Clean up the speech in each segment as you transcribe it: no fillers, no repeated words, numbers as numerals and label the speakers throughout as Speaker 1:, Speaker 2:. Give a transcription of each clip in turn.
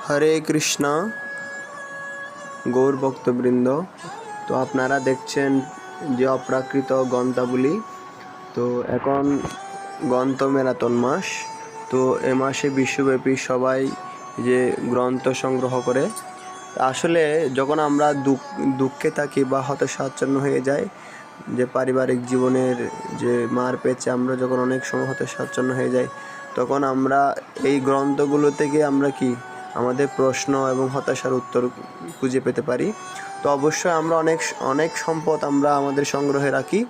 Speaker 1: হরে কৃষ্ণ গৌর ভক্তবৃন্দ। তো আপনারা দেখছেন যে অপ্রাকৃত গ্রন্থাবলী। তো এখন গ্রন্থ মেরাতন মাস। তো এ মাসে বিশ্বব্যাপী সবাই যে গ্রন্থ সংগ্রহ করে। আসলে যখন আমরা দুঃখে থাকি বা হতাশাচ্ছন্ন হয়ে যাই, যে পারিবারিক জীবনের যে মার পেয়েছে, আমরা যখন অনেক সময় হতাশাচ্ছন্ন হয়ে যাই, তখন আমরা এই গ্রন্থগুলো থেকে আমরা আমাদের প্রশ্ন এবং হতাশার উত্তর খুঁজে পেতে পারি। তো অবশ্যই আমরা অনেক সম্পদ আমরা আমাদের সংগ্রহে রাখি,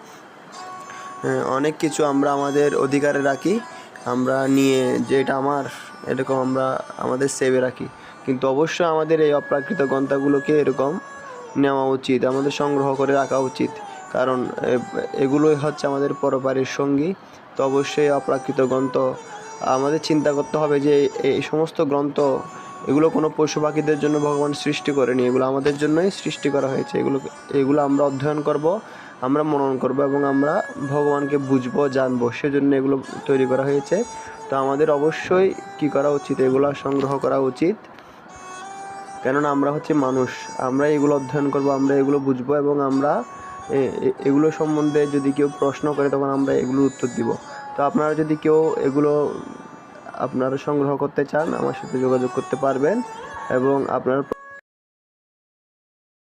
Speaker 1: অনেক কিছু আমরা আমাদের অধিকারে রাখি, আমরা নিয়ে যে এটা আমার, এরকম আমরা আমাদের সেভে রাখি। কিন্তু অবশ্যই আমাদের এই অপ্রাকৃত গ্রন্থগুলোকে এরকম নেওয়া উচিত, আমাদের সংগ্রহ করে রাখা উচিত, কারণ এগুলোই হচ্ছে আমাদের পরপারের সঙ্গী। তো অবশ্যই অপ্রাকৃত গ্রন্থ আমাদের চিন্তা করতে হবে যে এই সমস্ত গ্রন্থ, এগুলো কোনো পশু পাখিদের জন্য ভগবান সৃষ্টি করেনি, এগুলো আমাদের জন্যই সৃষ্টি করা হয়েছে। এগুলো আমরা অধ্যয়ন করব, আমরা মনন করব এবং আমরা ভগবানকে বুঝবো, জানবো, সেজন্য এগুলো তৈরি করা হয়েছে। তো আমাদের অবশ্যই করা উচিত, এগুলো সংগ্রহ করা উচিত, কেননা আমরা হচ্ছে মানুষ, আমরা এগুলো অধ্যয়ন করব, আমরা এগুলো বুঝবো এবং আমরা এগুলো সম্বন্ধে যদি কেউ প্রশ্ন করে তখন আমরা এগুলোর উত্তর দিব। তো আপনারা যদি কেউ এগুলো আপনারা সংগ্রহ করতে চান, আমার সাথে যোগাযোগ করতে পারবেন এবং আপনারা